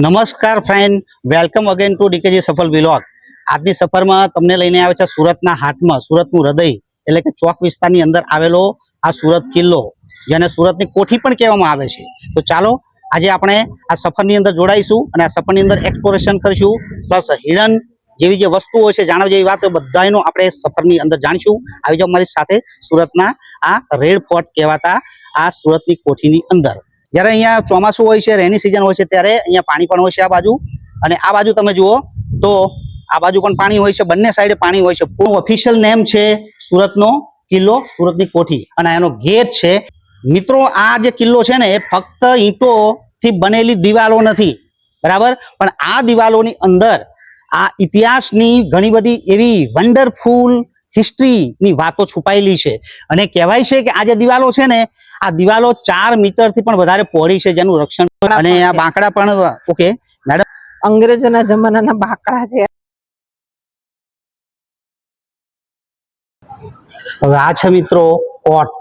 નમસ્કાર friend, welcome again to ડીકેજી સફળ vlog. આજની સફરમાં તમને લઈને આવે છે સુરતના હાટમાં, સુરતનું હૃદય એટલે કે ચોક વિસ્તારની અંદર આવેલો આ સુરત કિલ્લો, જેને સુરતની કોઠી પણ કહેવામાં આવે છે. તો ચાલો આજે આપણે આ સફરની અંદર જોડાઈશું અને આ સફરની અંદર એક્સપ્લોરેશન કરીશું, પ્લસ હિડન જેવી જે વસ્તુઓ છે, જાણવા જેવી વાત બધાનો આપણે સફરની અંદર જાણીશું. આવી જાઓ મારી સાથે સુરતના આ રેડ ફોર્ટ કહેવાતા આ સુરતની કોઠીની અંદર. જ્યારે અહીંયા ચોમાસું હોય છે, રેની સિઝન હોય છે, ત્યારે અહીંયા પાણી પણ હોય છે આ બાજુ, અને આ બાજુ તમે જુઓ તો આ બાજુ પણ પાણી હોય છે, બંને સાઈડે પાણી હોય છે. પૂરું ઓફિશિયલ નેમ છે સુરતનો કિલ્લો, સુરતની કોઠી, અને એનો ગેટ છે. મિત્રો, આ જે કિલ્લો છે ને એ ફક્ત ઈંટોથી બનેલી દિવાલો નથી, બરાબર, પણ આ દિવાલોની અંદર આ ઇતિહાસની ઘણી બધી એવી વન્ડરફુલ હિસ્ટ્રીની વાતો છુપાયેલી છે. અને કહેવાય છે કે આ જે દિવાલો છે ને, આ દિવાલો 4 મીટરથી પણ વધારે પહોળી છે, જેનું રક્ષણ, અને આ બાંકડા પણ. ઓકે મેડમ, અંગ્રેજોના જમાનાના બાંકડા છે. હવે આ છે મિત્રો કોટ.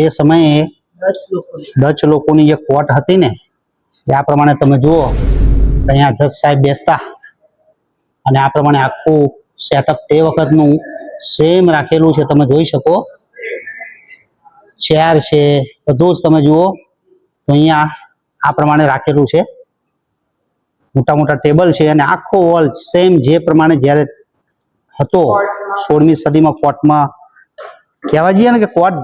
એ સમયે ડચ લોકોની જે કોટ હતી ને, એ આ પ્રમાણે તમે જુઓ, અહીંયા જજ સાહેબ બેસતા, અને આ પ્રમાણે આખું સેટઅપ તે વખતનું સેમ રાખેલું છે. તમે જોઈ શકો, ચેર છે, બધું જ તમે જુઓ તો અહીંયા આ પ્રમાણે રાખેલું છે. મોટા મોટા ટેબલ છે, અને આખો વોલ સેમ જે પ્રમાણે જ્યારે હતો 16મી સદીમાં કોટમાં, કહેવા જઈએ ને કે કોટ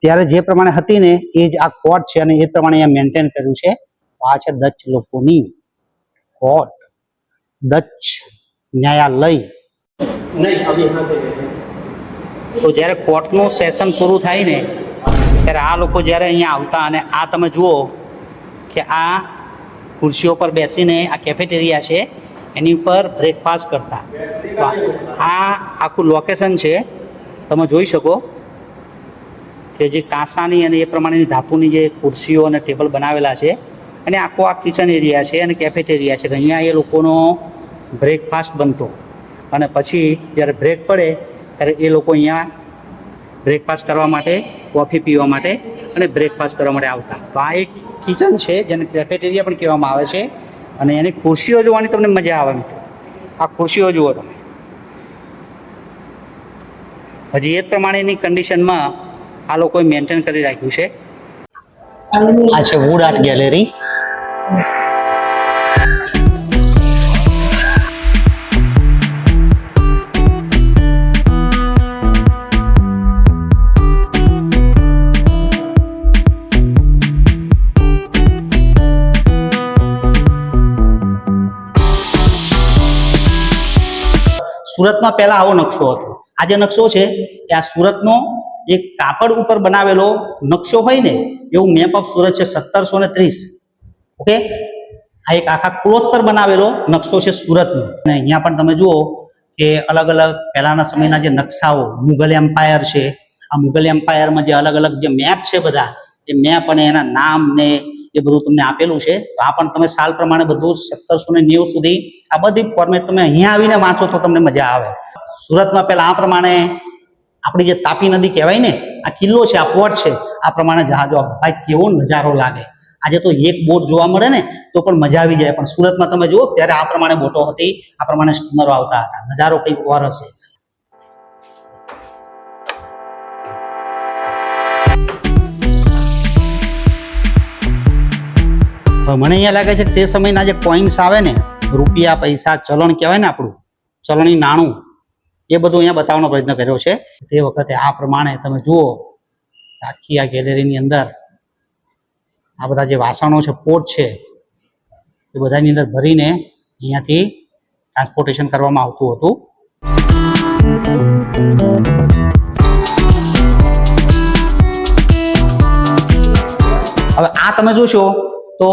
ત્યારે જે પ્રમાણે હતી ને એ જ આ કોટ છે, અને એ પ્રમાણે અહીંયા મેન્ટેન કર્યું છે. આ છે ડચ લોકોની કોટ, ડચ ન્યાયાલય. તો જ્યારે કોર્ટનું સેશન પૂરું થાય ને, ત્યારે આ લોકો જ્યારે અહીંયા આવતા, અને આ તમે જુઓ કે આ ખુરશીઓ પર બેસીને આ કેફેટેરિયા છે, એની ઉપર બ્રેકફાસ્ટ કરતા. તો આ આખું લોકેશન છે, તમે જોઈ શકો કે જે કાંસાની અને એ પ્રમાણેની ધાતુની જે ખુરશીઓ અને ટેબલ બનાવેલા છે, અને આખો આ કિચન એરિયા છે અને કેફેટેરિયા છે, કે અહીંયા એ લોકોનો બ્રેકફાસ્ટ બનતો. અને પછી જ્યારે બ્રેક પડે ત્યારે એ લોકો અહીંયા બ્રેકફાસ્ટ કરવા માટે, કોફી પીવા માટે અને બ્રેકફાસ્ટ કરવા માટે આવતા. તો આ એક કિચન છે, જેને કેફેટેરિયા પણ કહેવામાં આવે છે, અને એની ખુરશીઓ જોવાની તમને મજા આવે મિત્રો. આ ખુરશીઓ જુઓ તમે, હજી એ પ્રમાણેની કન્ડિશનમાં આ લોકોએ મેન્ટેન કરી રાખ્યું છે. આ છે વુડ આર્ટ ગેલેરી. સુરતમાં પહેલા આવો નકશો હતો. આ જે નકશો છે એ આ સુરતનો એક કાપડ ઉપર બનાવેલો નકશો હોય ને, એવું મેપ ઓફ સુરત છે 1730. ઓકે, આ એક આખા ક્લોથ પર બનાવેલો નકશો છે સુરતનો. અને અહીંયા પણ તમે જુઓ કે અલગ અલગ પહેલાના સમયના જે નકશાઓ, મુઘલ એમ્પાયર છે, આ મુઘલ એમ્પાયરમાં જે અલગ અલગ જે મેપ છે, બધા એ મેપ અને એના નામ ને એ બધું તમને આપેલું છે. તો આ પણ તમે સાલ પ્રમાણે બધું 1790 સુધી આ બધી ફોર્મેટ તમે અહીંયા આવીને વાંચો તો તમને મજા આવે. સુરતમાં પહેલા આ પ્રમાણે આપણી જે તાપી નદી કહેવાય ને, આ કિલ્લો છે, આ પોર્ટ છે, આ પ્રમાણે જહાજો આવતા. ભાઈ કેવો નજારો લાગે! આજે તો એક બોટ જોવા મળે ને તો પણ મજા આવી જાય, પણ સુરતમાં તમે જુઓ ત્યારે આ પ્રમાણે બોટો હતી, આ પ્રમાણે સ્ટીમરો આવતા હતા. નજારો કંઈક ઓર હશે. મને અહીંયા લાગે છે કે તે સમયના જે કોઈન્સ આવે ને, રૂપિયા, પૈસા, ચલણ કહેવાય ને, આપણું ચલણી નાણું, એ બધું અહીંયા બતાવવાનો પ્રયત્ન કર્યો છે. તે વખતે આ પ્રમાણે તમે જુઓ આખી આ ગેલેરીની અંદર આ બધા જે વાસણો છે, પોટ છે, એ બધાની અંદર ભરીને અહીંયાથી ટ્રાન્સપોર્ટેશન કરવામાં આવતું હતું. હવે આ તમે જોશો તો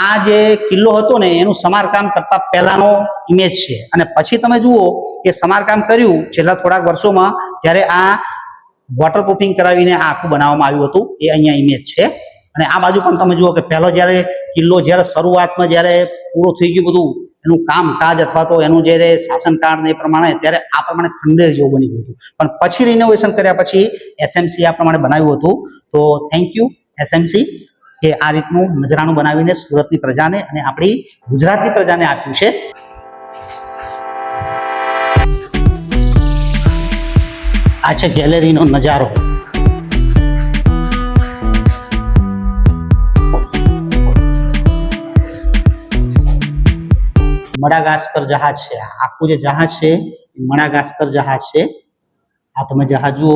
આ જે કિલ્લો હતો ને એનું સમારકામ કરતા પહેલાનો ઇમેજ છે, અને પછી તમે જુઓ કે સમારકામ કર્યું છેલ્લા થોડાક વર્ષોમાં, ત્યારે આ વોટરપ્રૂફિંગ કરાવીને આ આખું બનાવવામાં આવ્યું હતું. એ અહીંયા ઇમેજ છે. અને આ બાજુ પણ તમે જુઓ કે પહેલો જ્યારે કિલ્લો, જ્યારે શરૂઆતમાં જ્યારે પૂરું થઈ ગયું બધું એનું કામકાજ અથવા તો એનું જ્યારે શાસનકાળ ને એ પ્રમાણે, ત્યારે આ પ્રમાણે ખંડેર જેવું બની ગયું હતું. પણ પછી રિનોવેશન કર્યા પછી એસએમસી આ પ્રમાણે બનાવ્યું હતું. તો થેન્ક યુ એસએમસી એ આ રીતનું નજરાણું બનાવીને સુરતની પ્રજાને અને આપણી ગુજરાતની પ્રજાને આપ્યું છે. આ છે ગેલેરીનો નજારો. મડાગાસ્કર જહાજ છે. આખું જે જહાજ છે એ મડાગાસ્કર જહાજ છે. આ તમે જહાજ જુઓ,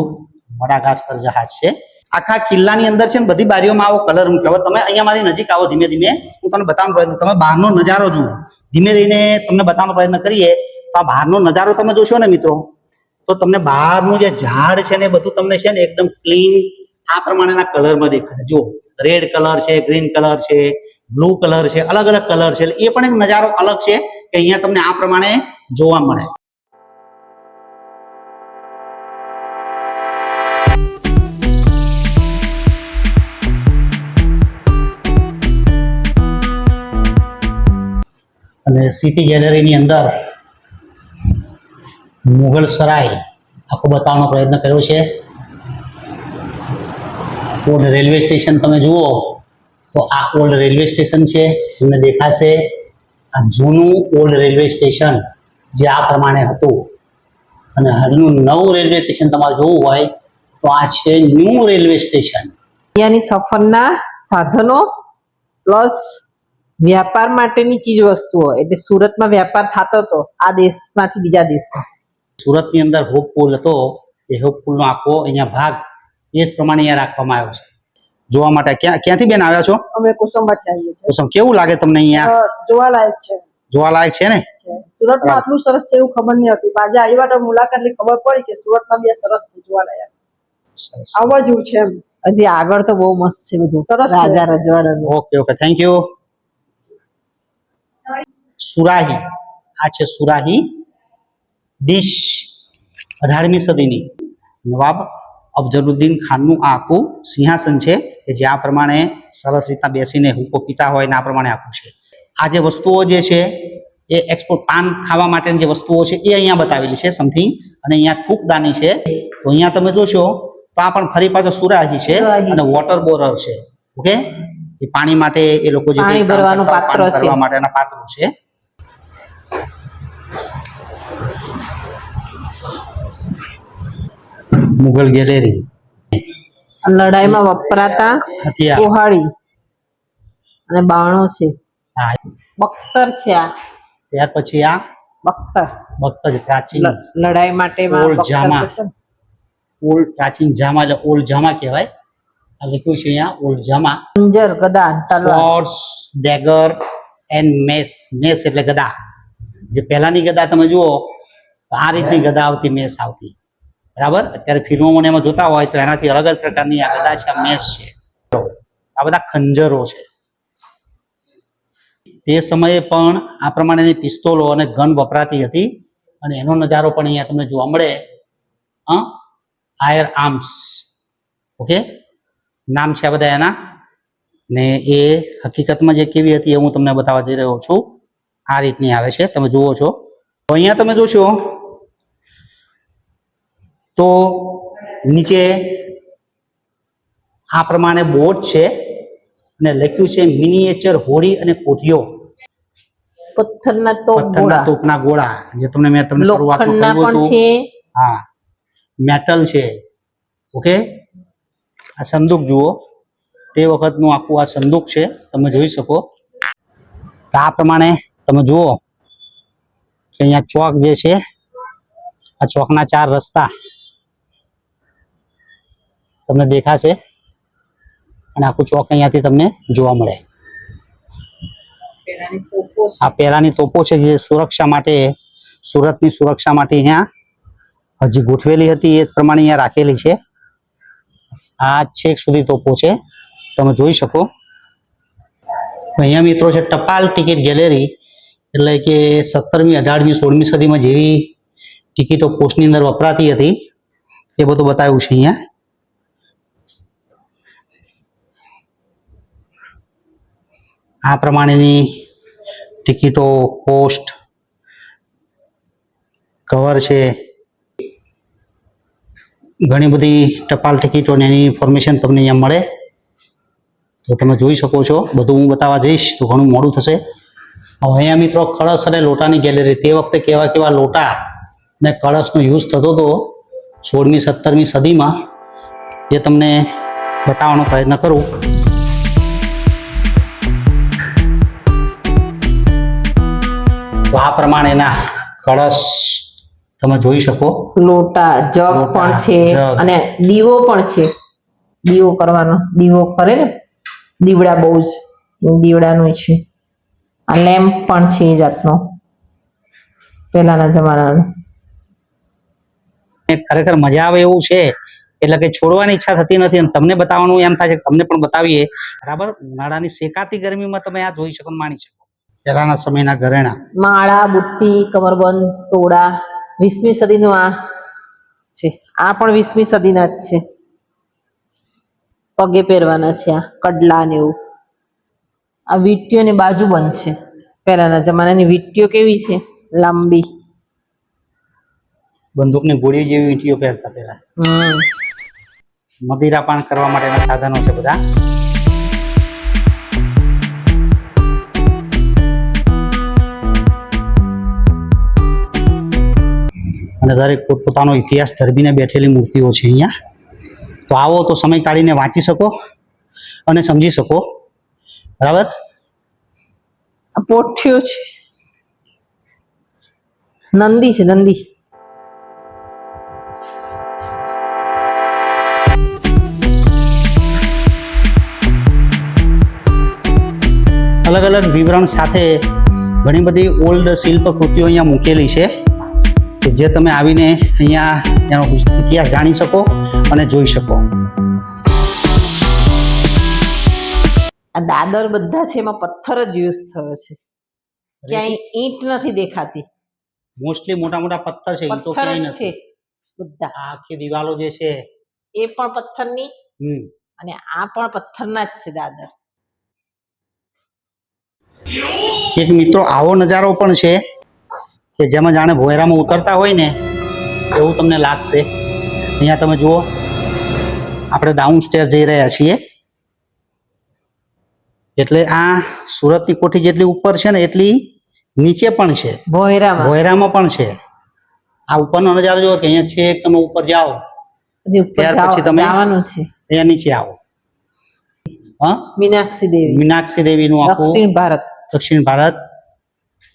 મડાગાસ્કર જહાજ છે. આખા કિલ્લાની અંદર છે ને બધી બારીઓમાં આવો કલર મૂક્યો. હવે તમે અહીંયા મારી નજીક આવો, ધીમે ધીમે હું તમને બતાવવાનો પ્રયત્ન. તમે બહારનો નજારો જુઓ, ધીમે રહીને તમને બતાવવાનો પ્રયત્ન કરીએ તો આ બહારનો નજારો તમે જોશો ને મિત્રો, તો તમને બહારનું જે ઝાડ છે ને બધું તમને છે ને એકદમ ક્લીન આ પ્રમાણેના કલરમાં દેખાશે. જુઓ, રેડ કલર છે, ગ્રીન કલર છે, બ્લુ કલર છે, અલગ અલગ કલર છે. એટલે એ પણ એક નજારો અલગ છે કે અહીંયા તમને આ પ્રમાણે જોવા મળે. અને સિટી ગેલેરીની અંદર મુઘલ સરાય આખો બતાવવાનો પ્રયત્ન કર્યો છે. ઓલ્ડ રેલવે સ્ટેશન તમે જુઓ તો આ ઓલ્ડ રેલવે સ્ટેશન છે, તમને દેખાશે. આ જૂનું ઓલ્ડ રેલવે સ્ટેશન જે આ પ્રમાણે હતું, અને હાલનું નવું રેલવે સ્ટેશન તમારે જોવું હોય તો આ છે ન્યૂ રેલવે સ્ટેશન. અહીંયાની સફરના સાધનો પ્લસ વ્યાપાર માટેની ચીજ વસ્તુઓ, એટલે સુરતમાં વ્યાપાર થતો હતો આ દેશમાંથી બીજા દેશમાં. સુરતની અંદર હોપ પુલ હતો, એ હોપ પુલનો આખો અહીંયા ભાગ એ જ પ્રમાણે અહીંયા રાખવામાં આવ્યો છે જોવા માટે. ક્યાંથી બેન આવ્યા છો? અમે કુસુમમાંથી આવીએ છીએ. કુસુમ, કેવું લાગે તમને અહીંયા? બસ જોવાલાયક છે. જોવાલાયક છે ને? સુરતમાં આટલું સરસ છે એવું ખબર નહીં હતી. આજે આવ્યા તો મુલાકાત લઈ ખબર પડી કે સુરતમાં બી સરસ છે, જોવાલાયક. આવા જેવું છે એમ. હજી આગળ તો બહુ મસ્ત છે બધું, સરસ રાજા રજવાડાનું. Okay okay, thank you. સુરાહી, આ છે સુરાહી ડીશ. 18મી સદીની નવાબ અફઝલુદ્દીન ખાનનું આ આખું સિંહાસન છે કે જે આ પ્રમાણે સરસ રીતના બેસીને હુક્કો પીતા હોય ને આ પ્રમાણે આખું છે. આ જે વસ્તુઓ જે છે એ એક્સપોર્ટ પાન ખાવા માટેની જે વસ્તુઓ છે એ અહીંયા બતાવેલી છે સમથિંગ. અને અહીંયા થૂકદાની છે. તો અહીંયા તમે જોશો તો આ પણ ફરી પાછો સુરાહી છે અને વોટર બોરર છે. ઓકે, એ પાણી માટે એ લોકો જે પાણી ભરવાનું પાત્ર છે, ભરવા માટેના પાત્રો છે. મુઘલ ગેલેરી, લડાઈમાં વપરાતા હથિયાર, કુહાડી અને બાણો છે. હા. બખ્તર છે આ. ત્યાર પછી આ બખ્તર, બખ્તર પ્રાચીન લડાઈ માટે ઓલ્ડ જામા. ઓલ્ડ પ્રાચીન જામા એટલે ઓલ્ડ જામા કહેવાય. આ લખ્યું છે અહીંયા ઓલ્ડ જામા. ખંજર, ગદા, તલવાર, સ્વોર્ડ્સ, ડેગર એન્ડ મેસ. મેસ એટલે ગદા. જે પહેલાની ગદા તમે જુઓ તો આ રીતની ગદા આવતી, મેસ આવતી, બરાબર. અત્યારે ફિલ્મોમાં એમાં જોતા હોય તો એનાથી અલગ જ પ્રકારની આ ગદા છે, આ મેસ છે. આ બધા ખંજરો છે. તે સમયે પણ આ પ્રમાણેની પિસ્તોલો અને ગન વપરાતી હતી અને એનો નજારો પણ અહીંયા તમને જોવા મળે. ફાયર આર્મ્સ, ઓકે, નામ છે આ બધા એના. ને એ હકીકતમાં જે કેવી હતી એ હું તમને બતાવવા જઈ રહ્યો છું. આ રીતની આવે છે, તમે જુઓ છો. તો અહીંયા તમે જોશો તો નીચે આ પ્રમાણે બોર્ડ છે અને લખ્યું છે મિનિએચર હોડી અને કોઠીઓ. પથ્થરના તોપ ગોળા, તોપના ગોળા, જે તમને મેં તમને શરૂઆતમાં લોખંડના કહ્યું પણ હતું. છે. હા, મેટલ છે. ઓકે, આ સંદૂક જુઓ, તે વખતનું આખું આ સંદૂક છે, તમે જોઈ શકો. તો આ પ્રમાણે તમે જુઓ કે અહીંયા ચોક જે છે, આ ચોકના 4 રસ્તા તમને દેખાશે અને આખું ચોક અહીંયાથી તમને જોવા મળે. આ પહેલાની તોપો છે જે સુરક્ષા માટે, સુરતની સુરક્ષા માટે અહીંયા હજી ગોઠવેલી હતી એ પ્રમાણે અહીંયા રાખેલી છે. આ છેક સુધી તોપો છે, તમે જોઈ શકો. અહીંયા મિત્રો છે ટપાલ ટિકિટ ગેલેરી, એટલે કે 17મી, 18મી, 16મી સદીમાં જેવી ટિકિટો પોસ્ટની અંદર વપરાતી હતી એ બધું બતાવ્યું છે અહીંયા. આ પ્રમાણેની ટિકિટો, પોસ્ટ, કવર છે, ઘણી બધી ટપાલ ટિકિટો ને એની ઇન્ફોર્મેશન તમને અહીંયા મળે. તો તમે જોઈ શકો છો, બધું હું બતાવવા જઈશ તો ઘણું મોડું થશે. હવે અહીંયા મિત્રો કળશ અને લોટાની ગેલેરી, તે વખતે કેવા કેવા લોટા ને કળશનો યુઝ થતો હતો 16મી 17મી સદીમાં, એ તમને બતાવવાનો પ્રયત્ન કરું. તો આ પ્રમાણેના કળશ તમે જોઈ શકો. લોટા, જગ લોટા, પણ છે જગ. અને દીવો પણ છે. દીવો કરવાનો, દીવો કરે ને, દીવડા બહુ જ દીવડાનું છે. આ લેમ્પ પણ છે એ જાતનો પહેલાના જમાનાનો. ખરેખર મજા આવે એવું છે, એટલે કે છોડવાની ઈચ્છા થતી નથી અને તમને બતાવવાનું એમ થાય છે કે તમને પણ બતાવીએ. બરાબર, ઉનાળાની શેકાતી ગરમીમાં તમે આ જોઈ શકો, માણી શકો. પહેલાના સમયના ઘરેણા, માળા, બુટ્ટી, કમરબંધ, તોડા 20મી સદીનું આ છે. આ પણ 20મી સદીના જ છે. પગે પહેરવાના છે આ કડલા ને એવું. આ વીંટીઓ ને બાજુબંધ છે. પહેલાના જમાનાની વીંટીઓ કેવી છે, લાંબી. બંદૂકની ગોળી જેવી વીંટીઓ પહેરતા પહેલા. મદિરાપાન કરવા માટેના સાધનો છે બધા. અને દરેક પોતપોતાનો ઇતિહાસ ધરબીને બેઠેલી મૂર્તિઓ છે અહીંયા. તો આવો તો સમય કાઢીને વાંચી શકો અને સમજી શકો. બરાબર. આ પોઠિયો છે, નંદી છે, નંદી. અલગ અલગ વિવરણ સાથે ઘણી બધી ઓલ્ડ શિલ્પ કૃતિઓ અહીંયા મૂકેલી છે કે જે તમે આવીને અહીંયા એનો ઇતિહાસ જાણી શકો અને જોઈ શકો. આ દાદર બધા છે એમાં પથ્થર જ યુઝ થયો છે, ક્યાંય ઈંટ નથી દેખાતી. મોસ્ટલી મોટા મોટા પથ્થર છે, ઈંટો પથ્થર ક્યાંય જ છે નથી. બધા. આ આખી દિવાલો જે છે એ પણ પથ્થરની અને આ પણ પથ્થરના જ છે દાદર. એક મિત્રો આવો નજારો પણ છે કે જેમાં જાણે ભોયરામાં ઉતરતા હોય ને એવું તમને લાગશે. અહીંયા તમે જુઓ, આપણે ડાઉન સ્ટેર જઈ રહ્યા છીએ, એટલે આ સુરતની કોઠી જેટલી ઉપર છે ને એટલી નીચે પણ છે, ભોયરામાં પણ છે. આ ઉપરનો નજારો જુઓ કે અહીંયા છે, તમે ઉપર જાઓ ત્યાર પછી તમે જવાનું છે, અહીંયા નીચે આવો. હા, મીનાક્ષી દેવીનું આખું દક્ષિણ ભારત.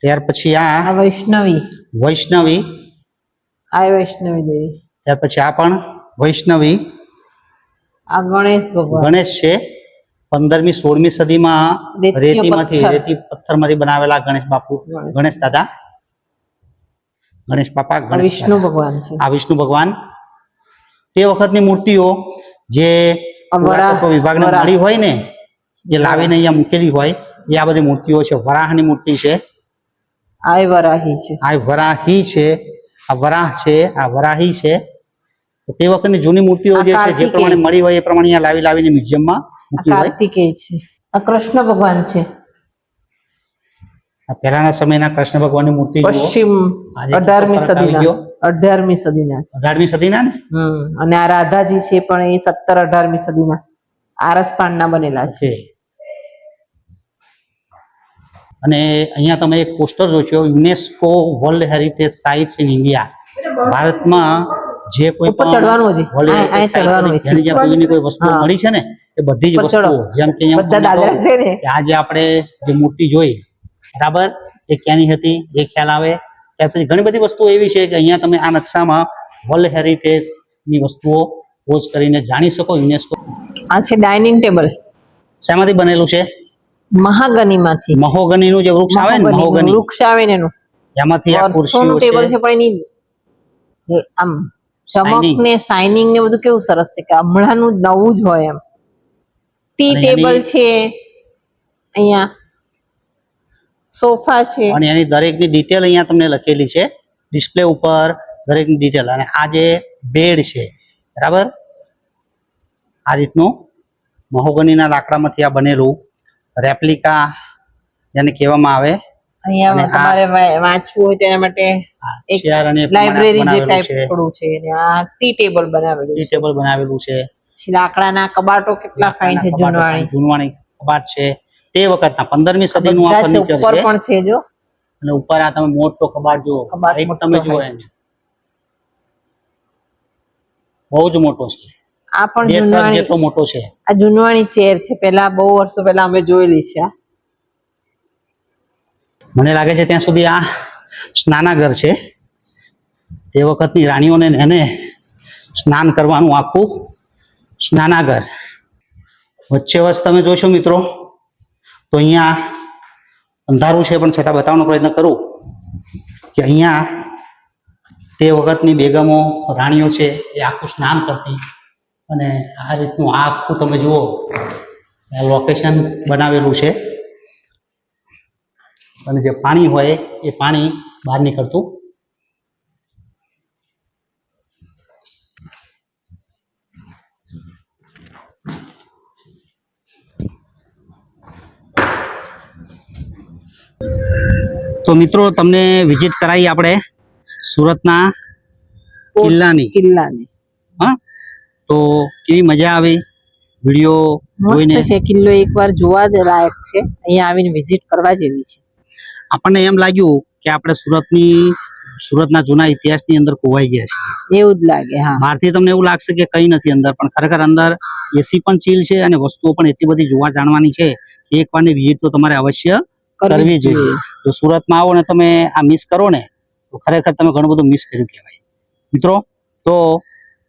ત્યાર પછી આ વૈષ્ણવી દેવી, ત્યાર પછી આ પણ વૈષ્ણવી. આ ગણેશ ભગવાન, ગણેશ છે. 15મી 16મી સદીમાં રેતી પથ્થરમાંથી બનાવેલા ગણેશ બાપુ, ગણેશ દાદા, ગણેશ બાપા, વિષ્ણુ ભગવાન છે. આ વિષ્ણુ ભગવાન. તે વખતની મૂર્તિઓ જે પુરાતત્વ વિભાગને મળી હોય ને, જે લાવીને અહીંયા મૂકેલી હોય, એ આ બધી મૂર્તિઓ છે. વરાહની મૂર્તિ છે, આ વરાહી છે, આ વરાહી છે, આ વરાહ છે, આ વરાહી છે. તે વખતની જૂની મૂર્તિઓ જે છે, જે પ્રમાણે મળી હોય એ પ્રમાણે અહીંયા લાવીને મ્યુઝિયમમાં મૂકી હોય. કાર્તિકેય છે, આ કૃષ્ણ ભગવાન છે. આ પહેલાના સમયના કૃષ્ણ ભગવાનની મૂર્તિ પશ્ચિમ 18મી સદીના 18મી સદીના ને. અને આ રાધાજી છે પણ એ 17-18મી સદીના આરસ પાનના બનેલા છે. અને અહીંયા તમે એક પોસ્ટર જોશો, UNESCO world heritage sites in India. ભારતમાં જે કોઈ પણ કોઈ વસ્તુ મળી છે ને એ બધી જ વસ્તુઓ, જેમ કે આજે આપણે જે મૂર્તિ જોઈ, બરાબર, એ ક્યાંની હતી એ ખ્યાલ આવે. ત્યાર પછી ઘણી બધી વસ્તુઓ એવી છે કે અહીંયા તમે આ નકશામાં વર્લ્ડ હેરિટેજ ની વસ્તુઓ પોઝ કરીને જાણી શકો. યુનેસ્કો. આ છે ડાઇનિંગ ટેબલ. શેમાંથી બનેલું છે? મહાગનીમાંથી. મહોગનીનું જે વૃક્ષ આવે ને, મહોગની વૃક્ષ આવે ને એનું, એમાંથી આ ખુરશીઓ ટેબલ છે. પણ એની આમ ચમક ને શાઇનિંગ ને બધું કેવું સરસ છે કે હમણાંનું નવું જ હોય એમ. ટી ટેબલ છે, અહીંયા સોફા છે, અને એની દરેકની ડિટેલ અહીંયા તમને લખેલી છે ડિસ્પ્લે ઉપર, દરેકની ડિટેલ. અને આ જે બેડ છે, બરાબર, આ રીતનું મહોગનીના લાકડામાંથી આ બનેલું રેપ્લિકા જેને કહેવામાં આવે. અહીંયા તમારે વાંચવું હોય તેના માટે એક લાઇબ્રેરી જે ટાઈપ થોડું છે. અને આ ટી ટેબલ બનાવેલું છે. લાકડાના લાકડાના કબાટો કેટલા ફાઇન છે, જૂનવાણી. કબાટ છે તે વખતના 15મી સદીનું આ બધા છે, ફર્નિચર ઉપર છે. પણ છે જો. અને ઉપર આ તમે મોટો કબાટ જુઓ, કબાટ height મોટો તમે જુઓ height. એને બહુ જ મોટો છે, આ પણ 2 ટ્રક જૂનવાણી, જેટલો મોટો છે. આ જૂનવાણી ચેર છે, પેલા બહુ વર્ષો પહેલા અમે જોયેલી છે આ. મને લાગે છે ત્યાં સુધી આ સ્નાનાગર છે, તે વખતની રાણીઓને એને સ્નાન કરવાનું આખું સ્નાનાગર. વચ્ચે વચ્ચે તમે જોશો મિત્રો તો અહીંયા અંધારું છે પણ છતાં બતાવવાનો પ્રયત્ન કરું કે અહીંયા તે વખતની બેગમો રાણીઓ છે એ આખું સ્નાન કરતી. અને આ રીતનું આ આખું તમે જુઓ લોકેશન બનાવેલું છે અને જે પાણી હોય એ પાણી બહાર નીકળતું. તો મિત્રો તમને વિઝિટ કરાવી આપણે સુરતના કિલ્લાની. કિલ્લાની હા, તો કેવી મજા આવી વિડીયો જોઈને? મસ્ત છે કિલ્લો, એકવાર જોવા જ લાયક છે, અહીંયા આવીને વિઝિટ કરવા જેવી છે. આપણને એમ લાગ્યું કે આપણે સુરતના જૂના ઇતિહાસની અંદર ખોવાઈ ગયા છે. એવું જ લાગે. હા, બહારથી તમને એવું લાગશે કે કઈ નથી અંદર, પણ ખરેખર અંદર એસી પણ ચીલ છે અને વસ્તુઓ પણ એટલી બધી જોવા જાણવાની છે કે એકવારની વિઝિટ તો તમારે અવશ્ય કરવી જોઈએ. જો સુરતમાં આવો ને તમે આ મિસ કરો ને તો ખરેખર તમે ઘણું બધું મિસ કર્યું કહેવાય. મિત્રો તો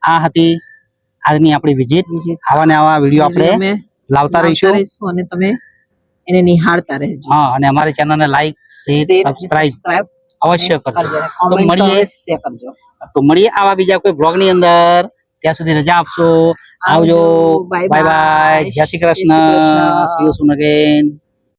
આ હતી આજની આપણી વિઝિટ. આવા ને આવા વિડીયો આપણે લાવતા રહીશું અને તમે એને નિહાળતા રહેજો. હા, અને અમારી ચેનલને લાઈક, શેર, સબસ્ક્રાઇબ અવશ્ય કરજો. તો મળીએ આવા બીજા કોઈ બ્લોગ ની અંદર. ત્યાં સુધી રજા આપશો. આવજો. Bye bye. જય Shri Krishna. See you soon again.